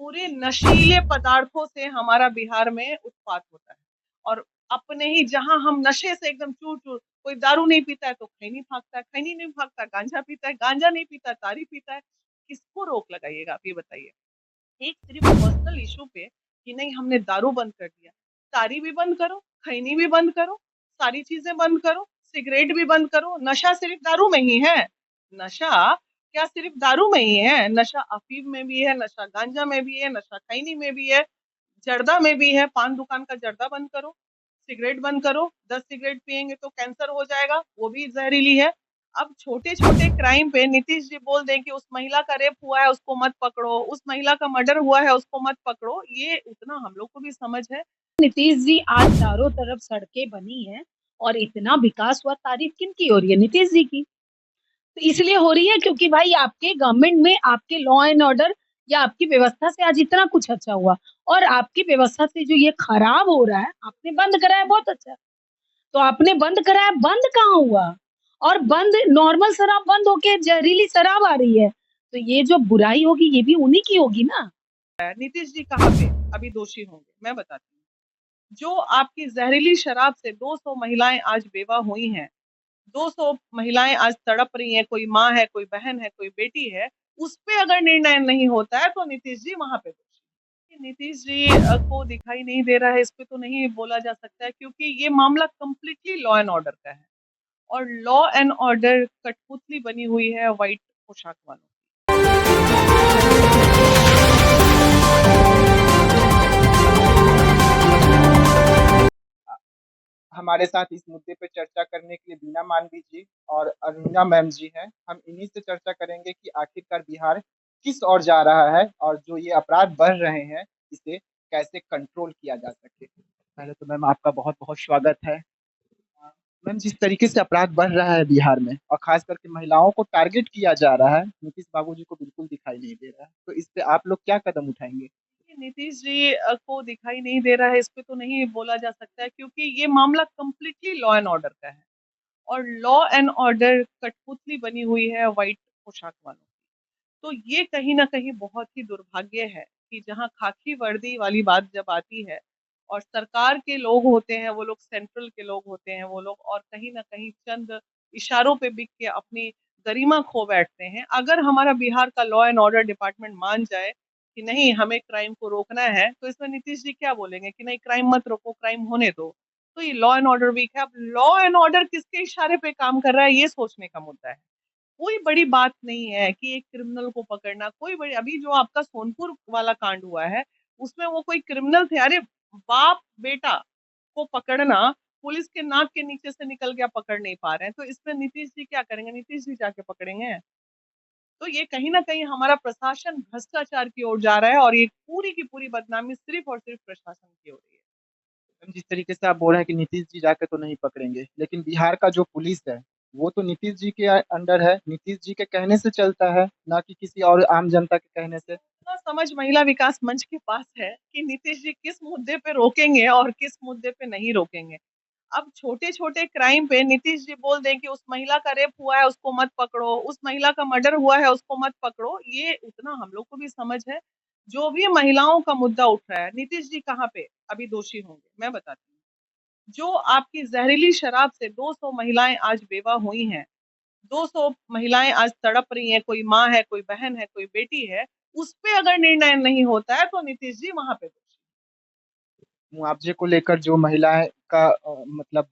पूरे नशीले पदार्थों से हमारा बिहार में उत्पात होता है। और अपने ही जहां हम नशे से एकदम चूर चूर, कोई दारू नहीं पीता है तो खैनी भागता है, खैनी नहीं भागता गांजा पीता है, गांजा नहीं पीता तारी पीता है। किसको रोक लगाइएगा आप ये बताइए। एक सिर्फ पर्सनल इशू पे कि नहीं हमने दारू बंद कर दिया, तारी भी बंद करो, खैनी भी बंद करो, सारी चीजें बंद करो, सिगरेट भी बंद करो। नशा सिर्फ दारू में ही है? नशा क्या सिर्फ दारू में ही है? नशा अफीम में भी है, नशा गांजा में भी है, नशा खैनी में भी है, जर्दा में भी है। पान दुकान का जर्दा बंद करो, सिगरेट बंद करो। 10 सिगरेट पियेंगे तो कैंसर हो जाएगा, वो भी जहरीली है। अब छोटे छोटे क्राइम पे नीतीश जी बोल दें कि उस महिला का रेप हुआ है उसको मत पकड़ो, उस महिला का मर्डर हुआ है उसको मत पकड़ो। ये उतना हम लोग को भी समझ है। नीतीश जी आज चारों तरफ सड़कें बनी हैं और इतना विकास हुआ, तारीफ किन की हो रही है? नीतीश जी की। तो इसलिए हो रही है क्योंकि भाई आपके गवर्नमेंट में आपके लॉ एंड ऑर्डर या आपकी व्यवस्था से आज इतना कुछ अच्छा हुआ। और आपकी व्यवस्था से जो ये खराब हो रहा है आपने बंद कराया, बहुत अच्छा। तो आपने बंद कराया, बंद कहाँ हुआ? और बंद नॉर्मल शराब बंद होके जहरीली शराब आ रही है, तो ये जो बुराई होगी ये भी उन्हीं की होगी ना। नीतीश जी कहाँ पे अभी दोषी होंगे मैं बताती हूँ। जो आपकी जहरीली शराब से 200 महिलाएं आज बेवा हुई हैं, 200 महिलाएं आज तड़प रही हैं, कोई माँ है, कोई बहन है, कोई बेटी है, उस पे अगर निर्णय नहीं होता है तो नीतीश जी वहां पे दोषी। नीतीश जी को दिखाई नहीं दे रहा है इस पे तो नहीं बोला जा सकता है, क्योंकि ये मामला कंप्लीटली लॉ एंड ऑर्डर का है। और लॉ एंड ऑर्डर कठपुतली बनी हुई है व्हाइट पोशाक वालों की। हमारे साथ इस मुद्दे पे चर्चा करने के लिए बीना मानवी जी और अरुणा मैम जी हैं। हम इन्हीं से चर्चा करेंगे कि आखिरकार बिहार किस ओर जा रहा है और जो ये अपराध बढ़ रहे हैं इसे कैसे कंट्रोल किया जा सके। पहले तो मैम आपका बहुत बहुत स्वागत है। मैम, जिस तरीके से अपराध बढ़ रहा है बिहार में और खास करके महिलाओं को टारगेट किया जा रहा है, नीतीश बाबू जी को बिल्कुल दिखाई नहीं दे रहा है, तो इस पे आप लोग क्या कदम उठाएंगे? नीतीश जी को दिखाई नहीं दे रहा है इस पे तो नहीं बोला जा सकता है, क्योंकि ये मामला कंप्लीटली लॉ एंड ऑर्डर का है। और लॉ एंड ऑर्डर कठपुतली बनी हुई है व्हाइट पोशाक वालों की। तो ये कहीं ना कहीं बहुत ही दुर्भाग्य है कि जहां खाकी वर्दी वाली बात जब आती है और सरकार के लोग होते हैं, वो लोग सेंट्रल के लोग होते हैं, वो लोग और कहीं ना कहीं चंद इशारों पे बिक के अपनी गरिमा खो बैठते हैं। अगर हमारा बिहार का लॉ एंड ऑर्डर डिपार्टमेंट मान जाए कि नहीं हमें क्राइम को रोकना है, तो इसमें नीतीश जी क्या बोलेंगे कि नहीं क्राइम मत रोको, क्राइम होने दो। तो ये लॉ एंड ऑर्डर वीक है। अब लॉ एंड ऑर्डर किसके इशारे पे काम कर रहा है ये सोचने का मुद्दा है। कोई बड़ी बात नहीं है कि एक क्रिमिनल को पकड़ना, कोई बड़ी अभी जो आपका सोनपुर वाला कांड हुआ है उसमें वो कोई क्रिमिनल थे? अरे बाप बेटा को पकड़ना, पुलिस के नाक के नीचे से निकल गया, पकड़ नहीं पा रहे हैं, तो इसमें नीतीश जी क्या करेंगे? नीतीश जी जाके पकड़ेंगे? तो ये कहीं ना कहीं हमारा प्रशासन भ्रष्टाचार की ओर जा रहा है और ये पूरी की पूरी बदनामी सिर्फ और सिर्फ प्रशासन की हो रही है। मैम, जिस तरीके से आप बोल रहे हैं कि नीतीश जी जाके तो नहीं पकड़ेंगे, लेकिन बिहार का जो पुलिस है वो तो नीतीश जी के अंडर है, नीतीश जी के कहने से चलता है, ना कि किसी और आम जनता के कहने से। इतना समझ महिला विकास मंच के पास है कि नीतीश जी किस मुद्दे पे रोकेंगे और किस मुद्दे पे नहीं रोकेंगे। अब छोटे छोटे क्राइम पे नीतीश जी बोल दें कि उस महिला का रेप हुआ है उसको मत पकड़ो, उस महिला का मर्डर हुआ है उसको मत पकड़ो। ये उतना हम लोग को भी समझ है। जो भी महिलाओं का मुद्दा उठ रहा है, नीतीश जी कहाँ पे अभी दोषी होंगे मैं बताती हूँ। जो आपकी जहरीली शराब से 200 महिलाएं आज बेवा हुई हैं, 200 महिलाएं आज तड़प रही हैं, कोई माँ है, कोई बहन है, कोई बेटी है, उस पे अगर निर्णय नहीं होता है तो नीतीश जी वहां पे दोषी। मुआवजे को लेकर जो महिलाएं का मतलब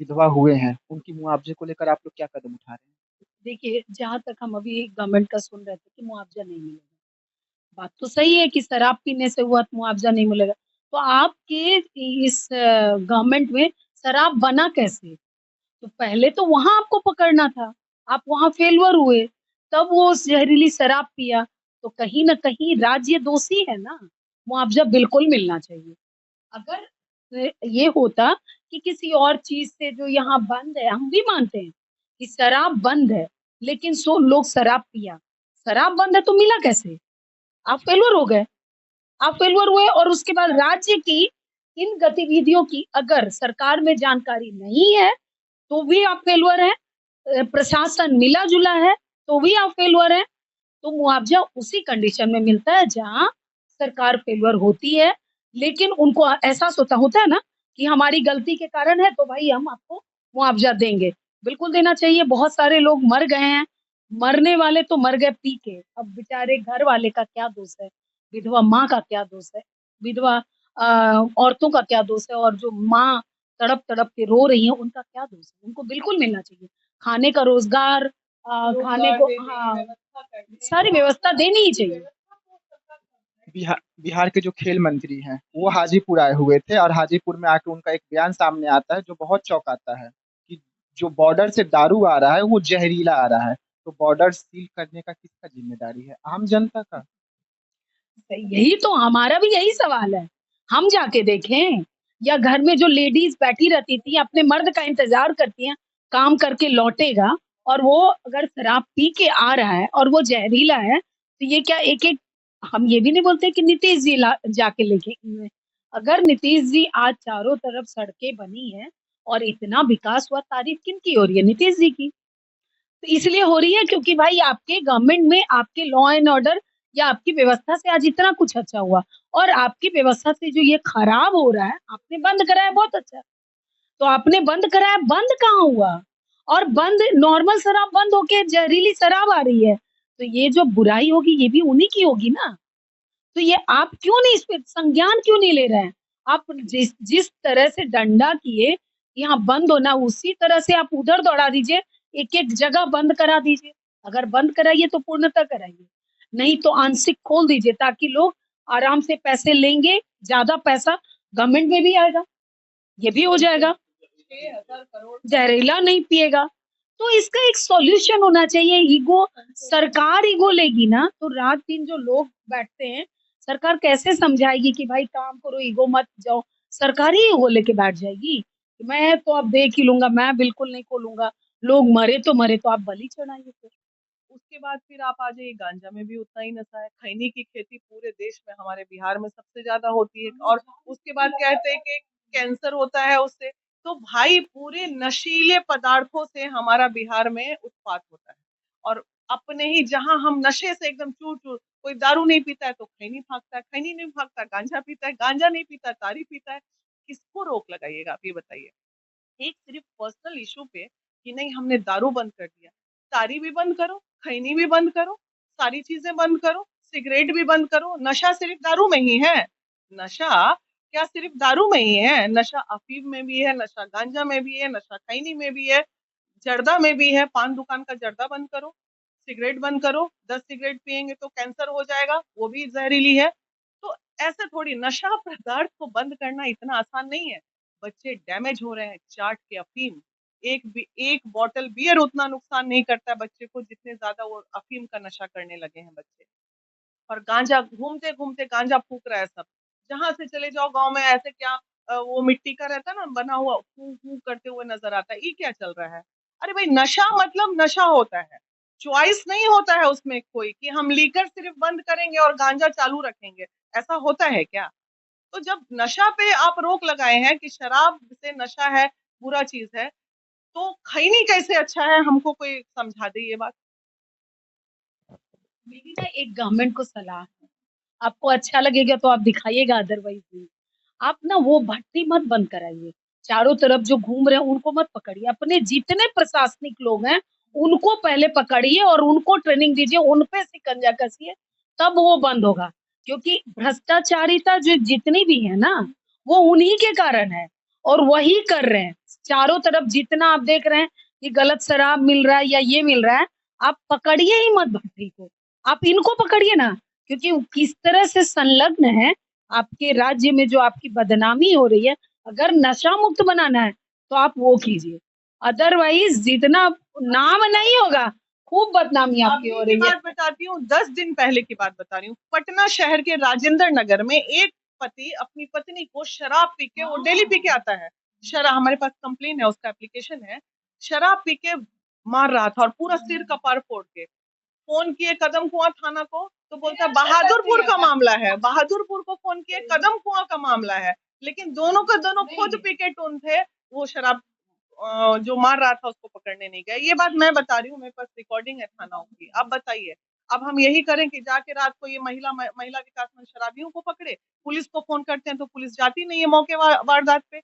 विधवा हुए हैं उनकी मुआवजे को लेकर आप लोग क्या कदम उठा रहे हैं? देखिए, जहाँ तक हम अभी गवर्नमेंट का सुन रहे थे कि मुआवजा नहीं मिलेगा। बात तो सही है कि शराब पीने से हुआ तो मुआवजा नहीं मिलेगा। तो आपके इस गवर्नमेंट में शराब बना कैसे? तो पहले तो वहाँ आपको पकड़ना था। आप वहाँ फेल्योर हुए, तब वो जहरीली शराब पिया। तो कहीं न कहीं राज्य दोषी है ना, मुआवजा बिल्कुल मिलना चाहिए। अगर ये होता कि किसी और चीज़ से जो यहाँ बंद है, हम भी मानते हैं कि शराब बंद है, लेकिन सो लोग शराब पिया। शराब बंद है तो मिला कैसे? आप फेल्योर हो गए। आप फेल्योर हुए और उसके बाद राज्य की इन गतिविधियों की अगर सरकार में जानकारी नहीं है, तो भी आप फेल्योर हैं। प्रशासन मिला-जुला है, तो भी आप फेल्योर हैं। तो मुआवजा उसी कंडीशन में मिलता है जहाँ सरकार फेवर होती है, लेकिन उनको एहसास होता है ना कि हमारी गलती के कारण है, तो भाई हम आपको मुआवजा देंगे। बिल्कुल देना चाहिए। बहुत सारे लोग मर गए हैं, मरने वाले तो मर गए पी के, अब बेचारे घर वाले का क्या दोष है? विधवा माँ का क्या दोष है? विधवा अ, औरतों का क्या दोष है? और जो माँ तड़प-तड़प के रो रही हैं, उनका क्या दोष है? उनको बिल्कुल मिलना चाहिए। खाने का रोज़गार, खाने रोजगार को, दे दें, हाँ, व्यवस्था कर दें, सारी और व्यवस्था देनी ही ये चाहिए। व्यवस्था तो सरकार कर रही बिहार के जो खेल मंत्री हैं वो हाजीपुर आए हुए थे और हाजीपुर में आके उनका एक बयान सामने आता है जो बहुत चौंकाता है कि जो बॉर्डर से दारू आ रहा है वो जहरीला आ रहा है। तो बॉर्डर सील करने का किसका जिम्मेदारी है? आम जनता का। यही तो हमारा भी यही सवाल है। हम जाके देखें, या घर में जो लेडीज़ बैठी रहती थी, अपने मर्द का इंतज़ार करती हैं, काम करके लौटेगा और वो अगर शराब पी के आ रहा है और वो जहरीला है, तो ये क्या एक-एक, हम ये भी नहीं बोलते कि नीतीश जी ला जाके लेके अगर नीतीश जी आज चारों तरफ सड़कें बनी हैं और इतना विकास हुआ, तारीफ़ किनकी हो रही है? नीतीश जी की। तो इसलिए हो रही है क्योंकि भाई आपके गवर्नमेंट में आपके लॉ एंड ऑर्डर या आपकी व्यवस्था से आज इतना कुछ अच्छा हुआ, और आपकी व्यवस्था से जो ये खराब हो रहा है, आपने बंद कराया, बहुत अच्छा। तो आपने बंद कराया, बंद कहाँ हुआ? और बंद, नॉर्मल शराब बंद होके जहरीली शराब आ रही है। तो ये जो बुराई होगी ये भी उन्हीं की होगी ना। तो ये आप क्यों नहीं इस पे संज्ञान क्यों नहीं ले रहे हैं? आप जिस जिस तरह से डंडा किए, यहाँ बंद होना, उसी तरह से आप उधर दौड़ा दीजिए, एक-एक जगह बंद करा दीजिए। अगर बंद कराइए तो पूर्णतः कराइए, नहीं तो आंशिक खोल दीजिए ताकि लोग आराम से पैसे लेंगे, ज़्यादा पैसा गवर्नमेंट में भी आएगा, ये भी हो जाएगा। 6,000 करोड़ का जहरीला नहीं पिएगा। तो इसका एक सॉल्यूशन होना चाहिए। ईगो, सरकार ईगो लेगी ना तो रात-दिन जो लोग बैठते हैं, सरकार कैसे समझाएगी कि भाई काम करो, ईगो मत जाओ। सरकार ही ईगो लेके बैठ जाएगी। मैं तो अब देख ही लूँगा, मैं बिल्कुल नहीं खोलूँगा। लोग मरे तो आप बलि चढ़ाइए फिर। उसके बाद फिर आप आ जाइए, गांजा में भी उतना ही नशा है। खैनी की खेती पूरे देश में हमारे बिहार में सबसे ज्यादा होती है, और उसके बाद कहते हैं कि कैंसर होता है उससे। तो भाई पूरे नशीले पदार्थों से हमारा बिहार में उत्पात होता है। और अपने ही जहां हम नशे से एकदम चूर चूर, कोई दारू नहीं पीता है तो खैनी भागता है, खैनी नहीं भागता गांजा पीता है, गांजा नहीं पीता तारी पीता है। किसको रोक लगाइएगा आप ये बताइए? एक सिर्फ पर्सनल इशू पे कि नहीं हमने दारू बंद कर दिया, तारी भी बंद करो, खैनी भी बंद करो, सारी चीजें बंद करो, सिगरेट भी बंद करो। नशा सिर्फ दारू में ही है? नशा क्या सिर्फ दारू में ही है? नशा अफीम में भी है, नशा गांजा में भी है, नशा खैनी में भी है, जर्दा में भी है। पान दुकान का जर्दा बंद करो, सिगरेट बंद करो। 10 सिगरेट पियेंगे तो कैंसर हो जाएगा, वो भी जहरीली है। तो ऐसे थोड़ी, नशा पदार्थ को बंद करना इतना आसान नहीं है। बच्चे डैमेज हो रहे हैं चाट के अफीम। एक बॉटल बियर उतना नुकसान नहीं करता है बच्चे को जितने ज्यादा वो अफीम का नशा करने लगे हैं बच्चे। और गांजा, घूमते घूमते गांजा फूक रहा है सब। जहां से चले जाओ गांव में ऐसे क्या, वो मिट्टी का रहता है ना बना हुआ, फूक फूक करते हुए नजर आता है। ये क्या चल रहा है? अरे भाई नशा मतलब नशा होता है, चॉइस नहीं होता है उसमें कोई कि हम लीकर सिर्फ बंद करेंगे और गांजा चालू रखेंगे। ऐसा होता है क्या? तो जब नशा पे आप रोक लगाए हैं कि शराब से नशा है, बुरा चीज है, तो खैनी कैसे अच्छा है? हमको कोई समझा दे ये बात। मेरी ना एक गवर्नमेंट को सलाह है, आपको अच्छा लगेगा तो आप दिखाइएगा, अदरवाइज नहीं। आप ना वो भट्टी मत बंद कराइए। चारों तरफ जो घूम रहे हैं उनको मत पकड़िए। अपने जितने प्रशासनिक लोग हैं उनको पहले पकड़िए और उनको ट्रेनिंग दीजिए, उन पे शिकंजा कसिए, तब वो बंद होगा। क्योंकि भ्रष्टाचारिता जो जितनी भी है ना, वो उन्हीं के कारण है और वही कर रहे हैं। चारों तरफ जितना आप देख रहे हैं कि गलत शराब मिल रहा है या ये मिल रहा है, आप पकड़िए ही मत भट्टी को। आप इनको पकड़िए ना, क्योंकि वो किस तरह से संलग्न है आपके राज्य में, जो आपकी बदनामी हो रही है। अगर नशा मुक्त बनाना है तो आप वो कीजिए, अदरवाइज जितना नाम नहीं होगा, खूब बदनामी आपकी हो अभी की रही है। बात बताती हूँ, 10 दिन पहले की बात बता रही हूँ। पटना शहर के राजेंद्र नगर में एक पति अपनी पत्नी को शराब पी के, वो डेली पी के आता है शराब, हमारे पास कंप्लेन है, उसका एप्लीकेशन है, शराब पी के मार रहा था और पूरा सिर कपार फोड़ के। फोन किए कदम कुआं थाना को तो बोलता है बहादुरपुर का मामला है। बहादुरपुर को फोन किए, कदम कुआं का मामला है। लेकिन दोनों का दोनों खुद पी के टून थे। वो शराब जो मार रहा था उसको पकड़ने नहीं गए। ये बात मैं बता रही हूँ, मेरे पास रिकॉर्डिंग है थानाओं की। आप बताइए, अब हम यही करें कि जाके रात को ये महिला विकास मंच शराबियों को पकड़े, पुलिस को फोन करते हैं तो पुलिस जाती नहीं है मौके वारदात पे।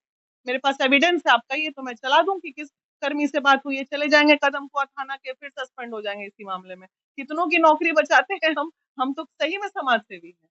मेरे पास एविडेंस है आपका, ये तो मैं चला दूं कि किस कर्मी से बात हुई है, चले जाएंगे कदम कुआं थाना के, फिर सस्पेंड हो जाएंगे इसी मामले में। कितनों की नौकरी बचाते हैं हम तो सही में समाज सेवी हैं।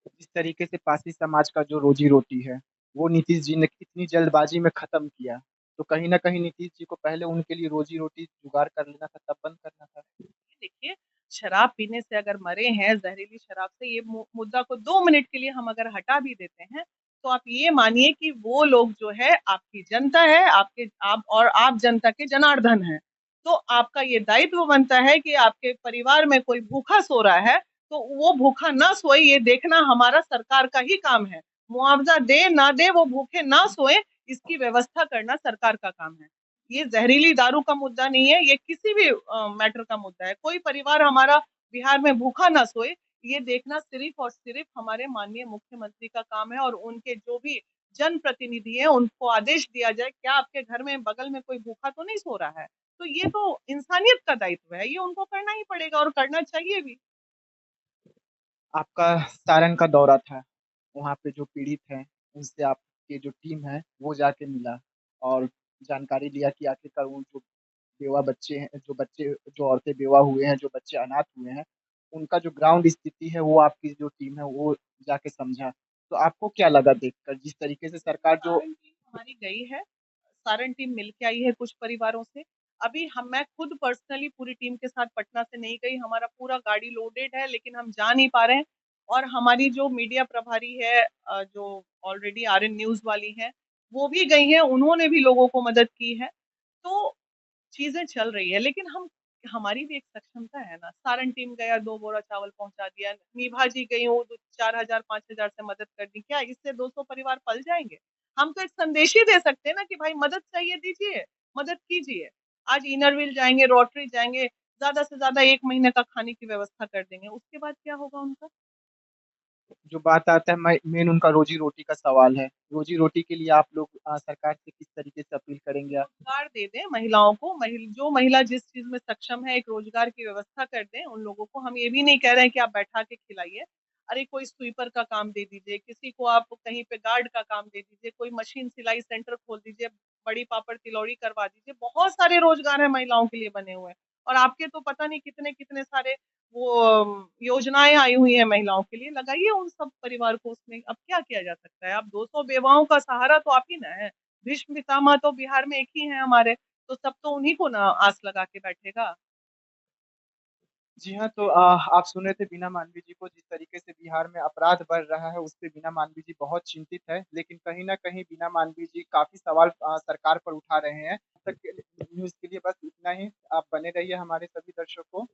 जिस तरीके से पासी समाज का जो रोजी रोटी है, वो नीतीश जी ने इतनी जल्दबाजी में खत्म किया, तो कहीं ना कहीं नीतीश जी को पहले उनके लिए रोजी रोटी जुगाड़ कर लेना था, तब बंद करना था। देखिए, शराब पीने से अगर मरे हैं, जहरीली शराब से, ये मुद्दा को 2 मिनट के लिए हम अगर हटा भी देते हैं, तो आप ये मानिए कि वो लोग जो है आपकी जनता है, आप जनता के जनार्दन है। तो आपका ये दायित्व बनता है कि आपके परिवार में कोई भूखा सो रहा है, तो वो भूखा ना सोए, ये देखना हमारा सरकार का ही काम है। मुआवजा दे ना दे, वो भूखे ना सोए, इसकी व्यवस्था करना सरकार का काम है। ये जहरीली दारू का मुद्दा नहीं है, ये किसी भी मैटर का मुद्दा है। कोई परिवार हमारा बिहार में भूखा ना सोए, ये देखना सिर्फ और सिर्फ हमारे माननीय मुख्यमंत्री का काम है, और उनके जो भी जनप्रतिनिधि हैं उनको आदेश दिया जाए, क्या आपके घर में बगल में कोई भूखा तो नहीं सो रहा है। तो ये तो इंसानियत का दायित्व है, ये उनको करना ही पड़ेगा और करना चाहिए भी। आपका सारण का दौरा था, वहाँ पे जो पीड़ित हैं उनसे आपकी जो टीम है वो जाके मिला और जानकारी लिया कि आखिरकार वो जो बेवा बच्चे हैं, जो औरतें बेवा हुए हैं, जो बच्चे अनाथ हुए हैं, उनका जो ग्राउंड स्थिति है वो आपकी जो टीम है वो जाके समझा। तो आपको क्या लगा देखकर, जिस तरीके से सरकार जो सारण टीम हमारी गई है, सारण टीम मिलके आई है कुछ परिवारों से। अभी हम मैं खुद पर्सनली पूरी टीम के साथ पटना से नहीं गई, हमारा पूरा गाड़ी लोडेड है, लेकिन हम जा नहीं पा रहे हैं। और हमारी जो मीडिया प्रभारी है, जो ऑलरेडी आरएन न्यूज वाली है, वो भी गई हैं, उन्होंने भी लोगों को मदद की है। तो चीजें चल रही है, लेकिन हम हमारी भी एक सक्षमता है ना। सारण टीम गया, 2 बोरा चावल पहुंचा दिया, निभा जी गई वो 4,000 5,000 से मदद कर दी, क्या इससे 200 परिवार पल जाएंगे? हम तो एक संदेश ही दे सकते हैं ना कि भाई मदद चाहिए, दीजिए, मदद कीजिए। आज इनरविल जाएंगे, रोटरी जाएंगे, ज्यादा से ज्यादा 1 महीने का खाने की व्यवस्था कर देंगे, उसके बाद क्या होगा उनका? जो बात आता है मेन उनका रोजी रोटी का सवाल है, रोजी रोटी के लिए आप लोग सरकार से किस तरीके से अपील करेंगे आप? रोजगार दे दें महिलाओं को, जो महिला जिस चीज में सक्षम है, एक रोजगार की व्यवस्था कर दें उन लोगों को। हम ये भी नहीं कह रहे हैं कि आप बैठा के खिलाइए। अरे कोई स्वीपर का काम दे दीजिए, किसी को आप कहीं पे गार्ड का काम दे दीजिए, कोई मशीन सिलाई सेंटर खोल दीजिए, बड़ी पापड़ तिलौड़ी करवा दीजिए। बहुत सारे रोजगार है महिलाओं के लिए बने हुए हैं। और आपके तो पता नहीं कितने कितने सारे वो योजनाएं आई हुई है महिलाओं के लिए, लगाइए उन सब परिवार को उसमें। अब क्या किया जा सकता है? आप 200 बेवाओं का सहारा तो आप ही ना है। भीष्म पितामह तो बिहार में एक ही हैं हमारे, तो सब तो उन्हीं को ना आस लगा के बैठेगा। जी हाँ, तो आप सुन रहे थे बीना मांडवी जी को, जिस तरीके से बिहार में अपराध बढ़ रहा है उस पे बीना मांडवी जी बहुत चिंतित है, लेकिन कहीं ना कहीं बीना मांडवी जी काफी सवाल सरकार पर उठा रहे हैं। तब तक के न्यूज के लिए बस इतना ही, आप बने रहिए हमारे सभी दर्शकों।